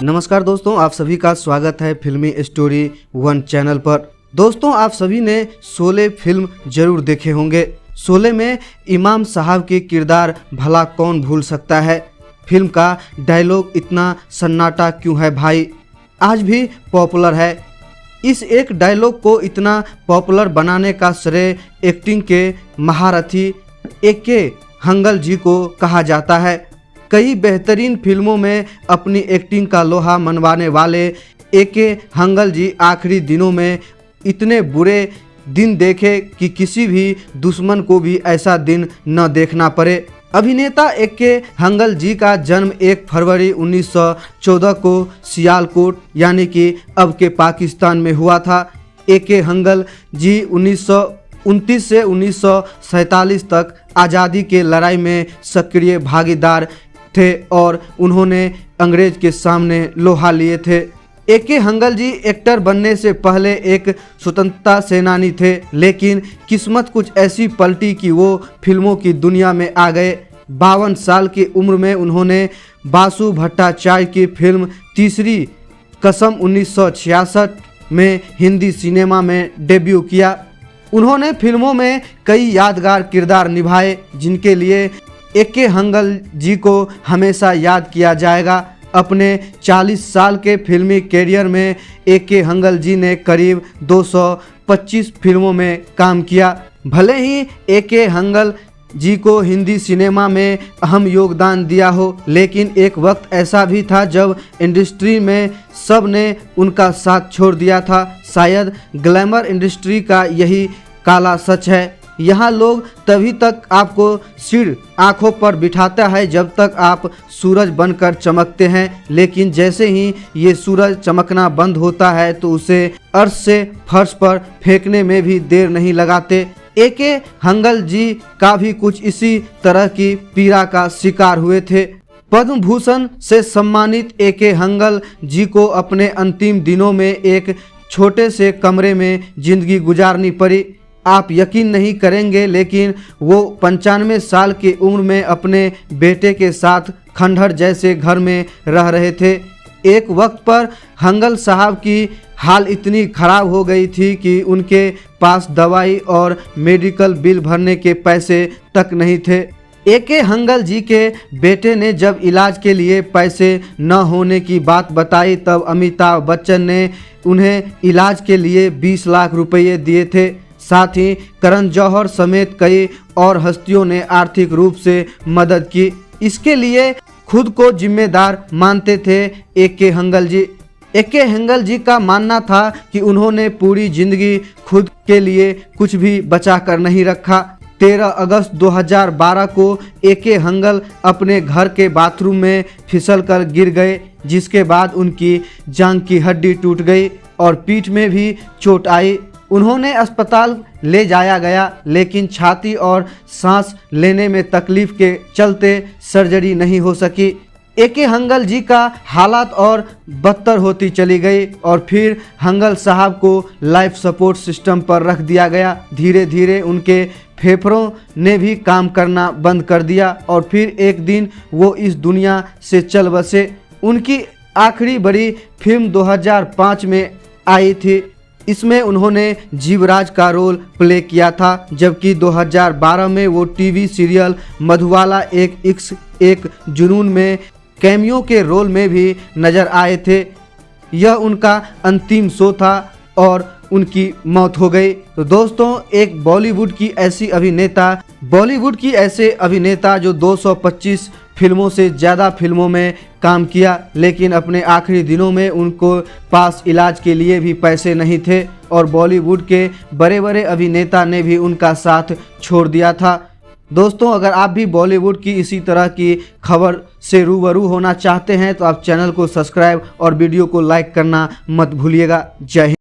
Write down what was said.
नमस्कार दोस्तों, आप सभी का स्वागत है फिल्मी स्टोरी 1 चैनल पर। दोस्तों, आप सभी ने शोले फिल्म जरूर देखे होंगे। शोले में इमाम साहब के किरदार भला कौन भूल सकता है। फिल्म का डायलॉग इतना सन्नाटा क्यों है भाई, आज भी पॉपुलर है। इस एक डायलॉग को इतना पॉपुलर बनाने का श्रेय एक्टिंग के महारथी ए.के. हंगल जी को कहा जाता है। कई बेहतरीन फिल्मों में अपनी एक्टिंग का लोहा मनवाने वाले ए.के. हंगल जी आखिरी दिनों में इतने बुरे दिन देखे कि किसी भी दुश्मन को भी ऐसा दिन न देखना पड़े। अभिनेता ए.के. हंगल जी का जन्म 1 फरवरी 1914 को सियालकोट यानी कि अब के पाकिस्तान में हुआ था। ए.के. हंगल जी 1929 से 1947 तक आज़ादी के लड़ाई में सक्रिय भागीदार थे और उन्होंने अंग्रेज के सामने लोहा लिए थे। ए.के. हंगल जी एक्टर बनने से पहले एक स्वतंत्रता सेनानी थे, लेकिन किस्मत कुछ ऐसी पलटी कि वो फिल्मों की दुनिया में आ गए। 52 साल की उम्र में उन्होंने बासु भट्टाचार्य की फिल्म तीसरी कसम 1966 में हिंदी सिनेमा में डेब्यू किया। उन्होंने फिल्मों में कई यादगार किरदार निभाए, जिनके लिए ए.के. हंगल जी को हमेशा याद किया जाएगा। अपने 40 साल के फिल्मी कैरियर में ए.के. हंगल जी ने करीब 225 फिल्मों में काम किया। भले ही ए.के. हंगल जी को हिंदी सिनेमा में अहम योगदान दिया हो, लेकिन एक वक्त ऐसा भी था जब इंडस्ट्री में सब ने उनका साथ छोड़ दिया था। शायद ग्लैमर इंडस्ट्री का यही काला सच है। यहाँ लोग तभी तक आपको सिर आंखों पर बिठाता है जब तक आप सूरज बनकर चमकते हैं, लेकिन जैसे ही ये सूरज चमकना बंद होता है तो उसे अर्श से फर्श पर फेंकने में भी देर नहीं लगाते। ए.के. हंगल जी का भी कुछ इसी तरह की पीड़ा का शिकार हुए थे। पद्म भूषण से सम्मानित ए.के. हंगल जी को अपने अंतिम दिनों में एक छोटे से कमरे में जिंदगी गुजारनी पड़ी। आप यकीन नहीं करेंगे, लेकिन वो 95 साल की उम्र में अपने बेटे के साथ खंडहर जैसे घर में रह रहे थे। एक वक्त पर हंगल साहब की हाल इतनी खराब हो गई थी कि उनके पास दवाई और मेडिकल बिल भरने के पैसे तक नहीं थे। ए.के. हंगल जी के बेटे ने जब इलाज के लिए पैसे न होने की बात बताई, तब अमिताभ बच्चन ने उन्हें इलाज के लिए 20 लाख रुपये दिए थे। साथ ही करण जौहर समेत कई और हस्तियों ने आर्थिक रूप से मदद की। इसके लिए खुद को जिम्मेदार मानते थे ए.के. हंगल जी। ए.के. हंगल जी का मानना था कि उन्होंने पूरी जिंदगी खुद के लिए कुछ भी बचा कर नहीं रखा। 13 अगस्त 2012 को ए.के. हंगल अपने घर के बाथरूम में फिसलकर गिर गए, जिसके बाद उनकी जांघ की हड्डी टूट गई और पीठ में भी चोट आई। उन्होंने अस्पताल ले जाया गया, लेकिन छाती और सांस लेने में तकलीफ के चलते सर्जरी नहीं हो सकी। ए.के. हंगल जी का हालात और बदतर होती चली गई और फिर हंगल साहब को लाइफ सपोर्ट सिस्टम पर रख दिया गया। धीरे धीरे उनके फेफड़ों ने भी काम करना बंद कर दिया और फिर एक दिन वो इस दुनिया से चल बसे। उनकी आखिरी बड़ी फिल्म 2005 में आई थी। इसमें उन्होंने जीवराज का रोल प्ले किया था, जबकि 2012 में वो टीवी सीरियल मधुबाला एक इश्क एक जुनून में कैमियो के रोल में भी नजर आए थे। यह उनका अंतिम शो था और उनकी मौत हो गई। तो दोस्तों, एक बॉलीवुड की ऐसे अभिनेता जो 225 फिल्मों से ज़्यादा फिल्मों में काम किया, लेकिन अपने आखिरी दिनों में उनको पास इलाज के लिए भी पैसे नहीं थे और बॉलीवुड के बड़े बड़े अभिनेता ने भी उनका साथ छोड़ दिया था। दोस्तों, अगर आप भी बॉलीवुड की इसी तरह की खबर से रूबरू होना चाहते हैं तो आप चैनल को सब्सक्राइब और वीडियो को लाइक करना मत भूलिएगा। जय हिंद।